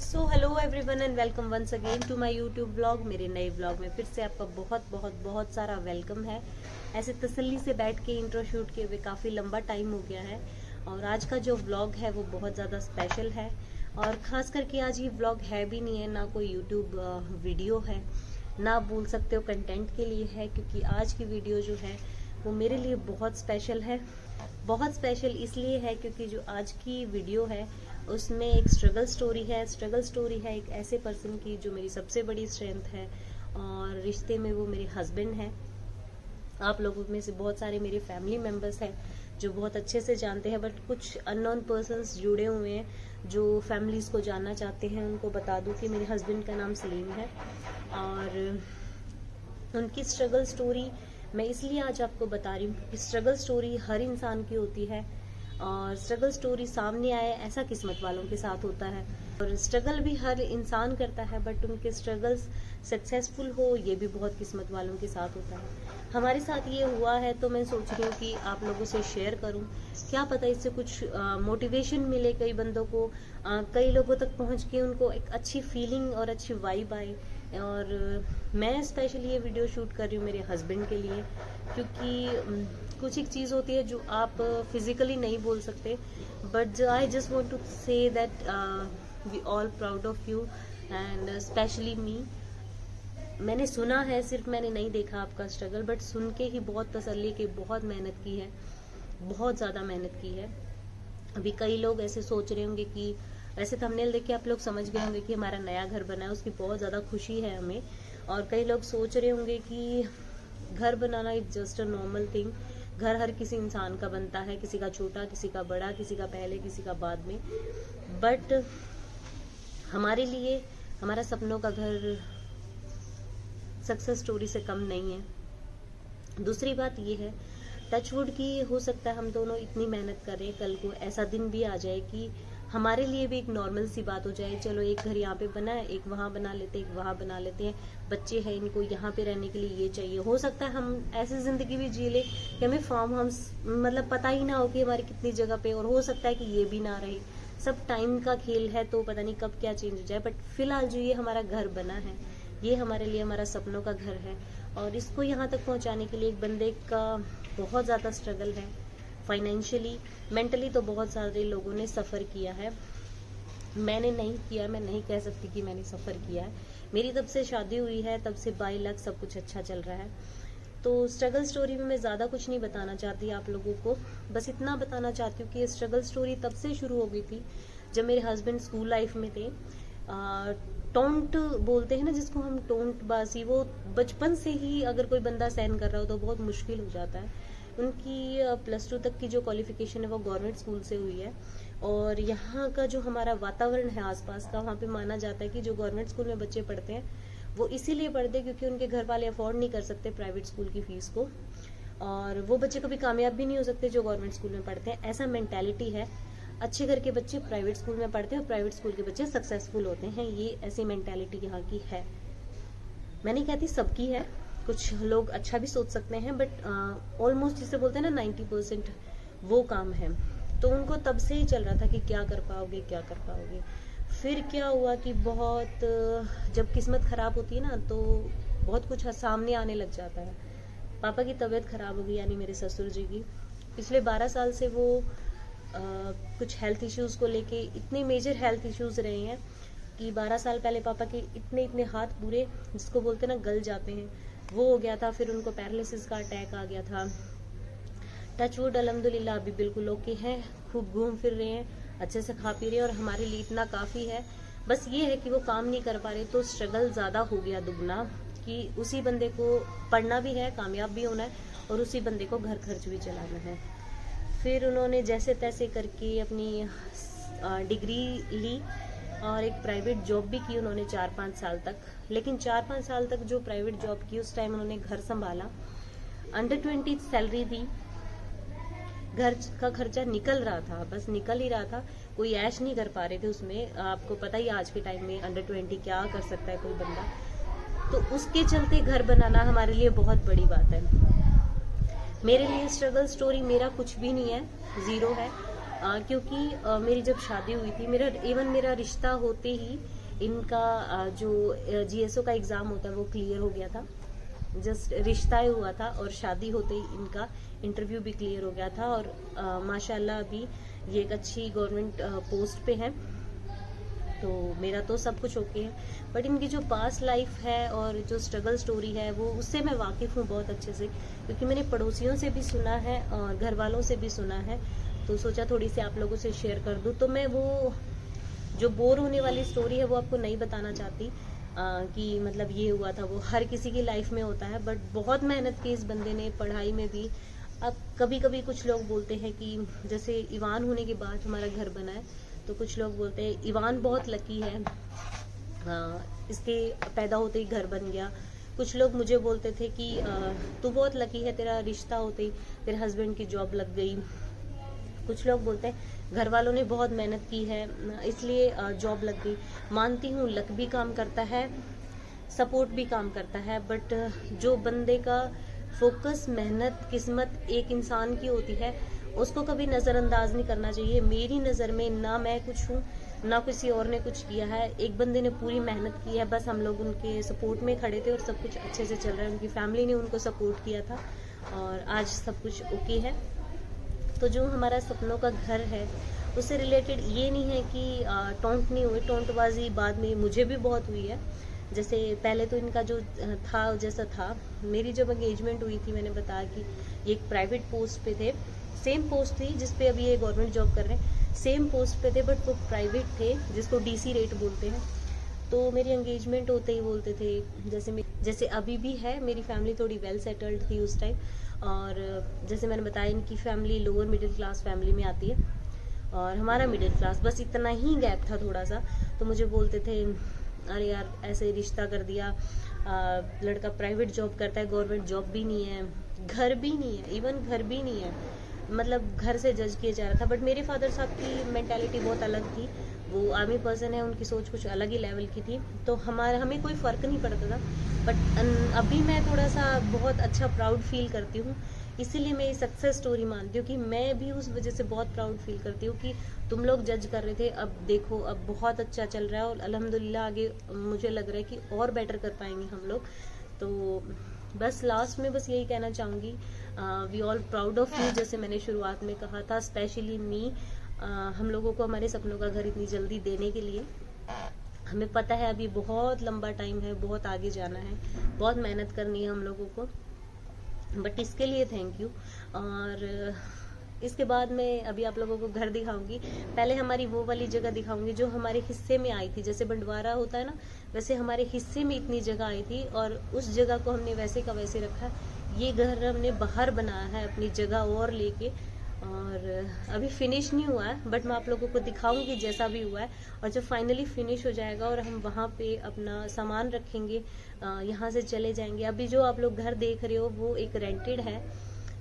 So hello everyone and welcome once again to my YouTube blog. मेरे नए blog में फिर से आपका बहुत बहुत बहुत सारा वेलकम है। ऐसे तसल्ली से बैठ के इंट्रो शूट किए हुए काफ़ी लंबा टाइम हो गया है और आज का जो व्लॉग है वो बहुत ज़्यादा स्पेशल है। और ख़ास करके आज ये व्लॉग है भी नहीं है, ना कोई यूट्यूब वीडियो है, ना बोल सकते हो कंटेंट के लिए है, क्योंकि आज की वीडियो जो है वो मेरे लिए बहुत स्पेशल है। बहुत स्पेशल इसलिए है क्योंकि जो आज की वीडियो है उसमें एक स्ट्रगल स्टोरी है। स्ट्रगल स्टोरी है एक ऐसे पर्सन की जो मेरी सबसे बड़ी स्ट्रेंथ है और रिश्ते में वो मेरे हस्बैंड हैं। आप लोगों में से बहुत सारे मेरे फैमिली मेम्बर्स हैं जो बहुत अच्छे से जानते हैं, बट कुछ अननोन पर्सन्स जुड़े हुए हैं जो फैमिलीज़ को जानना चाहते हैं। उनको बता दूं कि मेरे हस्बैंड का नाम सलीम है और उनकी स्ट्रगल स्टोरी मैं इसलिए आज आपको बता रही हूँ क्योंकि स्ट्रगल स्टोरी हर इंसान की होती है और स्ट्रगल स्टोरी सामने आए ऐसा किस्मत वालों के साथ होता है। और स्ट्रगल भी हर इंसान करता है, बट उनके स्ट्रगल्स सक्सेसफुल हो ये भी बहुत किस्मत वालों के साथ होता है। हमारे साथ ये हुआ है तो मैं सोच रही हूँ कि आप लोगों से शेयर करूँ, क्या पता इससे कुछ मोटिवेशन मिले कई बंदों को, कई लोगों तक पहुँच के उनको एक अच्छी फीलिंग और अच्छी वाइब आए। और मैं स्पेशली ये वीडियो शूट कर रही हूँ मेरे हस्बैंड के लिए, क्योंकि कुछ एक चीज़ होती है जो आप फिजिकली नहीं बोल सकते, but I just want to say that we all proud of you and specially me. मैंने सुना है, सिर्फ मैंने नहीं देखा आपका स्ट्रगल, बट सुन के ही बहुत तसल्ली की, बहुत मेहनत की है, बहुत ज़्यादा मेहनत की है। अभी कई लोग ऐसे सोच रहे होंगे कि ऐसे थंबनेल देख के आप लोग समझ गए होंगे कि हमारा नया घर बना है, उसकी बहुत ज़्यादा खुशी है हमें। और कई लोग सोच रहे होंगे कि घर बनाना is just a normal thing. घर हर किसी इंसान का बनता है, किसी का छोटा, किसी का बड़ा, किसी का पहले, किसी का बाद में, बट हमारे लिए हमारा सपनों का घर सक्सेस स्टोरी से कम नहीं है। दूसरी बात ये है, टचवुड की हो सकता है हम दोनों इतनी मेहनत करें, कल को ऐसा दिन भी आ जाए कि हमारे लिए भी एक नॉर्मल सी बात हो जाए, चलो एक घर यहाँ पे बना है, एक वहाँ बना लेते हैं, एक वहाँ बना लेते हैं, बच्चे हैं इनको यहाँ पे रहने के लिए ये चाहिए। हो सकता है हम ऐसी जिंदगी भी जी ले कि हमें फार्म हाउस मतलब पता ही ना हो कि हमारी कितनी जगह पे, और हो सकता है कि ये भी ना रहे। सब टाइम का खेल है, तो पता नहीं कब क्या चेंज हो जाए, बट फिलहाल जो ये हमारा घर बना है ये हमारे लिए हमारा सपनों का घर है। और इसको यहाँ तक पहुँचाने के लिए एक बंदे का बहुत ज़्यादा स्ट्रगल है, फाइनेंशियली, मेंटली तो बहुत सारे लोगों ने सफ़र किया है। मैंने नहीं किया, मैं नहीं कह सकती कि मैंने सफ़र किया है। मेरी तब से शादी हुई है, तब से बाई लाख सब कुछ अच्छा चल रहा है। तो स्ट्रगल स्टोरी में मैं ज़्यादा कुछ नहीं बताना चाहती आप लोगों को, बस इतना बताना चाहती हूँ कि स्ट्रगल स्टोरी तब से शुरू हो गई थी जब मेरे हस्बैंड स्कूल लाइफ में थे। टोंट बोलते हैं ना जिसको हम, टोंट बाजी, वो बचपन से ही अगर कोई बंदा सहन कर रहा हो तो बहुत मुश्किल हो जाता है। उनकी +2 तक की जो क्वालिफिकेशन है वो गवर्नमेंट स्कूल से हुई है। और यहाँ का जो हमारा वातावरण है आसपास का, वहाँ पे माना जाता है कि जो गवर्नमेंट स्कूल में बच्चे पढ़ते हैं वो इसीलिए पढ़ते हैं क्योंकि उनके घर वाले अफोर्ड नहीं कर सकते प्राइवेट स्कूल की फीस को, और वो बच्चे कभी कामयाब भी नहीं हो सकते जो गवर्नमेंट स्कूल में पढ़ते हैं। ऐसा मेंटालिटी है, अच्छे घर के बच्चे प्राइवेट स्कूल में पढ़ते हैं और प्राइवेट स्कूल के बच्चे सक्सेसफुल होते हैं, ये ऐसी मेंटालिटी यहाँ की है। मैं नहीं कहती सबकी है, कुछ लोग अच्छा भी सोच सकते हैं, बट ऑलमोस्ट जिसे बोलते हैं ना 90% वो काम है। तो उनको तब से ही चल रहा था कि क्या कर पाओगे, क्या कर पाओगे। फिर क्या हुआ कि बहुत जब किस्मत खराब होती है ना तो बहुत कुछ सामने आने लग जाता है। पापा की तबीयत खराब हो गई, यानी मेरे ससुर जी की। पिछले 12 साल से वो कुछ हेल्थ इश्यूज को लेके, इतने मेजर हेल्थ इश्यूज रहे हैं कि 12 साल पहले पापा के इतने इतने हाथ पूरे, जिसको बोलते हैं ना गल जाते हैं, वो हो गया था। फिर उनको पैरालिसिस का अटैक आ गया था। टचवुड अल्हम्दुलिल्लाह अभी बिल्कुल ओके हैं, खूब घूम फिर रहे हैं, अच्छे से खा पी रहे हैं, और हमारे लिए इतना काफ़ी है। बस ये है कि वो काम नहीं कर पा रहे, तो स्ट्रगल ज़्यादा हो गया दुगना, कि उसी बंदे को पढ़ना भी है, कामयाब भी होना है, और उसी बंदे को घर खर्च भी चलाना है। फिर उन्होंने जैसे तैसे करके अपनी डिग्री ली और एक प्राइवेट जॉब भी की उन्होंने 4-5 साल तक। लेकिन 4-5 साल तक जो प्राइवेट जॉब की उस टाइम उन्होंने घर संभाला, अंडर 20 सैलरी थी, घर का खर्चा निकल रहा था, बस निकल ही रहा था, कोई ऐश नहीं कर पा रहे थे उसमें। आपको पता ही आज के टाइम में अंडर 20 क्या कर सकता है कोई बंदा, तो उसके चलते घर बनाना हमारे लिए बहुत बड़ी बात है। मेरे लिए स्ट्रगल स्टोरी मेरा कुछ भी नहीं है, ज़ीरो है। क्योंकि मेरी जब शादी हुई थी, मेरा रिश्ता होते ही इनका जो GSO का एग्ज़ाम होता है वो क्लियर हो गया था। जस्ट रिश्ता ही हुआ था और शादी होते ही इनका इंटरव्यू भी क्लियर हो गया था और माशाल्लाह अभी ये एक अच्छी गवर्नमेंट पोस्ट पे है। तो मेरा तो सब कुछ ओके है, बट इनकी जो पास्ट लाइफ है और जो स्ट्रगल स्टोरी है वो उससे मैं वाकिफ़ हूँ बहुत अच्छे से, क्योंकि मैंने पड़ोसियों से भी सुना है और घर वालों से भी सुना है। तो सोचा थोड़ी सी आप लोगों से शेयर कर दूँ। तो मैं वो जो बोर होने वाली स्टोरी है वो आपको नहीं बताना चाहती कि मतलब ये हुआ था, वो हर किसी की लाइफ में होता है, बट बहुत मेहनत की इस बंदे ने पढ़ाई में भी। अब कभी कभी कुछ लोग बोलते हैं कि जैसे इवान होने के बाद हमारा घर बना है, तो कुछ लोग बोलते हैं इवान बहुत लकी है, इसके पैदा होते ही घर बन गया। कुछ लोग मुझे बोलते थे कि तू बहुत लकी है, तेरा रिश्ता होते ही तेरे हस्बैंड की जॉब लग गई। कुछ लोग बोलते हैं घर वालों ने बहुत मेहनत की है इसलिए जॉब लग गई। मानती हूँ लक भी काम करता है, सपोर्ट भी काम करता है, बट जो बंदे का फोकस, मेहनत, किस्मत एक इंसान की होती है उसको कभी नज़रअंदाज नहीं करना चाहिए। मेरी नज़र में ना मैं कुछ हूँ ना किसी और ने कुछ किया है, एक बंदे ने पूरी मेहनत की है, बस हम लोग उनके सपोर्ट में खड़े थे और सब कुछ अच्छे से चल रहा है। उनकी फैमिली ने उनको सपोर्ट किया था और आज सब कुछ ओके है। तो जो हमारा सपनों का घर है उससे रिलेटेड ये नहीं है कि टोंट नहीं हुई, टोंटबाजी बाद में मुझे भी बहुत हुई है। जैसे पहले तो इनका जो था जैसा था, मेरी जब एंगेजमेंट हुई थी मैंने बताया कि ये एक प्राइवेट पोस्ट पे थे, सेम पोस्ट थी जिस पे अभी ये गवर्नमेंट जॉब कर रहे हैं, सेम पोस्ट पे थे बट वो प्राइवेट थे जिसको DC रेट बोलते हैं। तो मेरी एंगेजमेंट होते ही बोलते थे, जैसे अभी भी है, मेरी फैमिली थोड़ी वेल सेटल्ड थी उस टाइम, और जैसे मैंने बताया इनकी family lower middle class family में आती है और हमारा मिडिल क्लास, बस इतना ही गैप था थोड़ा सा। तो मुझे बोलते थे अरे यार ऐसे रिश्ता कर दिया, लड़का प्राइवेट जॉब करता है, गवर्नमेंट जॉब भी नहीं है, घर भी नहीं है, इवन घर भी नहीं है, मतलब घर से जज किया जा रहा था। बट मेरे फादर साहब की मेंटालिटी बहुत अलग थी, वो आर्मी पर्सन है, उनकी सोच कुछ अलग ही लेवल की थी, तो हमें कोई फ़र्क नहीं पड़ता था। बट अभी मैं थोड़ा सा बहुत अच्छा प्राउड फील करती हूँ, इसीलिए मैं ये सक्सेस स्टोरी मानती हूँ कि मैं भी उस वजह से बहुत प्राउड फील करती हूँ कि तुम लोग जज कर रहे थे, अब देखो अब बहुत अच्छा चल रहा है और अल्हम्दुलिल्लाह आगे मुझे लग रहा है कि और बेटर कर पाएंगे हम लोग। तो बस लास्ट में बस यही कहना चाहूँगी, we all proud of you, जैसे मैंने शुरुआत में कहा था, स्पेशली मी। हम लोगों को हमारे सपनों का घर इतनी जल्दी देने के लिए, हमें पता है अभी बहुत लंबा टाइम है, बहुत आगे जाना है, बहुत मेहनत करनी है हम लोगों को, बट इसके लिए थैंक यू। और इसके बाद मैं अभी आप लोगों को घर दिखाऊंगी, पहले हमारी वो वाली जगह दिखाऊंगी जो हमारे हिस्से में आई थी। जैसे बंटवारा होता है ना, वैसे हमारे हिस्से में इतनी जगह आई थी और उस जगह को हमने वैसे का वैसे रखा। ये घर हमने बाहर बनाया है अपनी जगह और लेके, और अभी फिनिश नहीं हुआ है, बट मैं आप लोगों को दिखाऊंगी जैसा भी हुआ है। और जब फाइनली फिनिश हो जाएगा और हम वहाँ पे अपना सामान रखेंगे, यहाँ से चले जाएंगे। अभी जो आप लोग घर देख रहे हो वो एक रेंटेड है,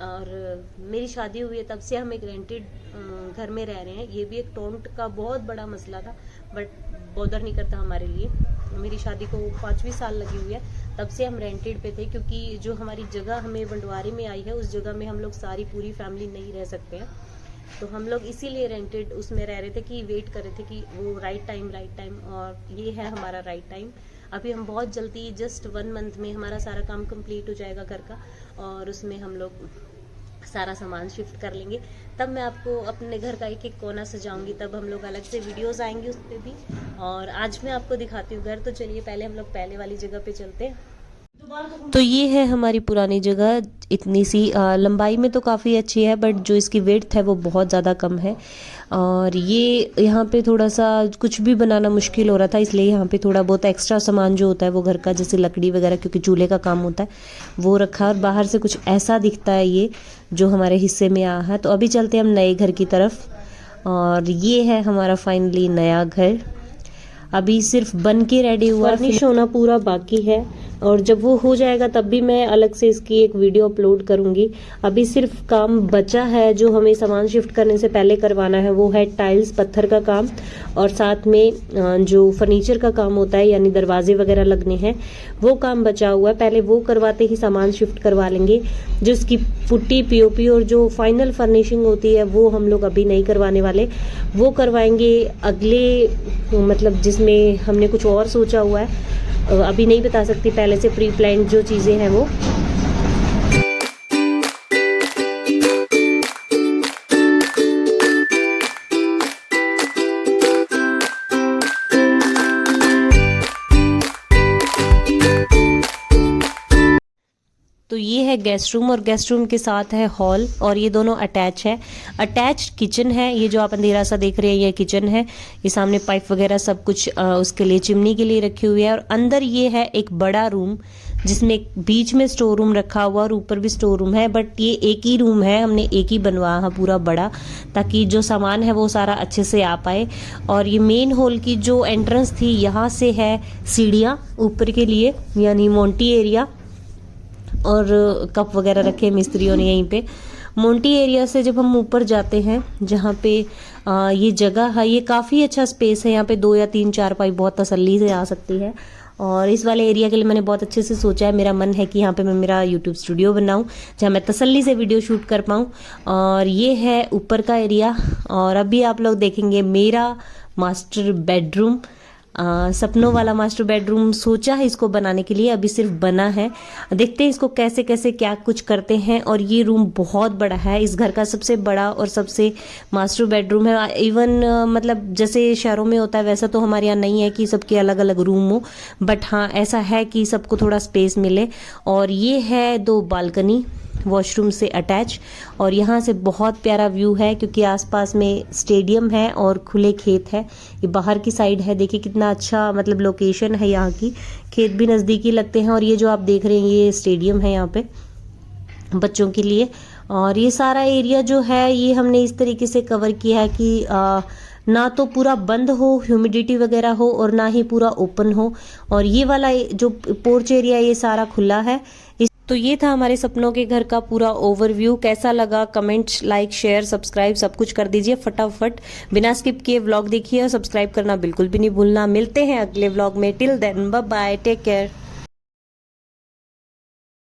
और मेरी शादी हुई है तब से हम एक रेंटेड घर में रह रहे हैं। ये भी एक टोंट का बहुत बड़ा मसला था, बट बॉदर नहीं करता हमारे लिए। मेरी शादी को 5वीं साल लगी हुई है, तब से हम रेंटेड पे थे, क्योंकि जो हमारी जगह हमें बंटवारे में आई है उस जगह में हम लोग सारी पूरी फैमिली नहीं रह सकते हैं, तो हम लोग इसीलिए रेंटेड उसमें रह रहे थे कि वेट कर रहे थे कि वो राइट टाइम, और ये है हमारा राइट टाइम। अभी हम बहुत जल्दी, जस्ट 1 मंथ में हमारा सारा काम कंप्लीट हो जाएगा घर का, और उसमें हम लोग सारा सामान शिफ्ट कर लेंगे। तब मैं आपको अपने घर का एक एक कोना सजाऊंगी, तब हम लोग अलग से वीडियोस आएंगी उस पर भी। और आज मैं आपको दिखाती हूँ घर, तो चलिए पहले हम लोग पहले वाली जगह पे चलते हैं। तो ये है हमारी पुरानी जगह, इतनी सी लंबाई में तो काफ़ी अच्छी है, बट जो इसकी विड्थ है वो बहुत ज़्यादा कम है। और ये यहाँ पे थोड़ा सा कुछ भी बनाना मुश्किल हो रहा था, इसलिए यहाँ पे थोड़ा बहुत एक्स्ट्रा सामान जो होता है वो घर का, जैसे लकड़ी वगैरह, क्योंकि चूल्हे का काम होता है, वो रखा। और बाहर से कुछ ऐसा दिखता है ये जो हमारे हिस्से में आया है। तो अभी चलते हैं हम नए घर की तरफ, और ये है हमारा फाइनली नया घर। अभी सिर्फ बन के रेडी हुआ, फर्निश होना पूरा बाकी है। और जब वो हो जाएगा तब भी मैं अलग से इसकी एक वीडियो अपलोड करूंगी। अभी सिर्फ काम बचा है जो हमें सामान शिफ्ट करने से पहले करवाना है, वो है टाइल्स पत्थर का काम, और साथ में जो फर्नीचर का काम होता है यानी दरवाजे वगैरह लगने हैं वो काम बचा हुआ है। पहले वो करवाते ही सामान शिफ्ट करवा लेंगे। जो इसकी पुट्टी पीओपी और जो फाइनल फर्निशिंग होती है वो हम लोग अभी नहीं करवाने वाले, वो करवाएंगे अगले, मतलब जिसमें हमने कुछ और सोचा हुआ है, अभी नहीं बता सकती, पहले से प्री प्लान्ड जो चीज़ें हैं वो। तो ये है गेस्ट रूम और गेस्ट रूम के साथ है हॉल, और ये दोनों अटैच है। अटैच किचन है, ये जो आप अंधेरा सा देख रहे हैं ये किचन है। ये सामने पाइप वगैरह सब कुछ उसके लिए चिमनी के लिए रखी हुई है। और अंदर ये है एक बड़ा रूम जिसमें बीच में स्टोर रूम रखा हुआ और ऊपर भी स्टोर रूम है, बट ये एक ही रूम है, हमने एक ही बनवाया है पूरा बड़ा, ताकि जो सामान है वो सारा अच्छे से आ पाए। और ये मेन हॉल की जो एंट्रेंस थी यहाँ से है सीढ़ियाँ ऊपर के लिए, यानी मोंटी एरिया, और कप वगैरह रखे मिस्त्रियों ने यहीं पे। मोंटी एरिया से जब हम ऊपर जाते हैं जहाँ पे ये जगह है, ये काफ़ी अच्छा स्पेस है, यहाँ पे 2 या 3 चारपाई बहुत तसल्ली से आ सकती है। और इस वाले एरिया के लिए मैंने बहुत अच्छे से सोचा है, मेरा मन है कि यहाँ पे मैं मेरा यूट्यूब स्टूडियो बनाऊँ जहाँ मैं तसल्ली से वीडियो शूट कर पाऊँ। और ये है ऊपर का एरिया, और अभी आप लोग देखेंगे मेरा मास्टर बेडरूम, सपनों वाला मास्टर बेडरूम सोचा है इसको बनाने के लिए, अभी सिर्फ बना है। देखते हैं इसको कैसे कैसे क्या कुछ करते हैं। और ये रूम बहुत बड़ा है, इस घर का सबसे बड़ा और सबसे मास्टर बेडरूम है। इवन मतलब जैसे शहरों में होता है वैसा तो हमारे यहाँ नहीं है कि सबके अलग अलग रूम हो, बट हाँ ऐसा है कि सबको थोड़ा स्पेस मिले। और ये है 2 बालकनी वॉशरूम से अटैच, और यहाँ से बहुत प्यारा व्यू है क्योंकि आसपास में स्टेडियम है और खुले खेत है। ये बाहर की साइड है, देखिए कितना अच्छा मतलब लोकेशन है यहाँ की, खेत भी नज़दीकी लगते हैं। और ये जो आप देख रहे हैं ये स्टेडियम है यहाँ पे बच्चों के लिए। और ये सारा एरिया जो है ये हमने इस तरीके से कवर किया है कि ना तो पूरा बंद हो, ह्यूमिडिटी वगैरह हो, और ना ही पूरा ओपन हो। और ये वाला जो पोर्च एरिया ये सारा खुला है। तो ये था हमारे सपनों के घर का पूरा ओवरव्यू। कैसा लगा कमेंट्स, लाइक, शेयर, सब्सक्राइब सब कुछ कर दीजिए फटाफट, बिना स्किप किए व्लॉग देखिए और सब्सक्राइब करना बिल्कुल भी नहीं भूलना। मिलते हैं अगले व्लॉग में, till then bye bye, take care.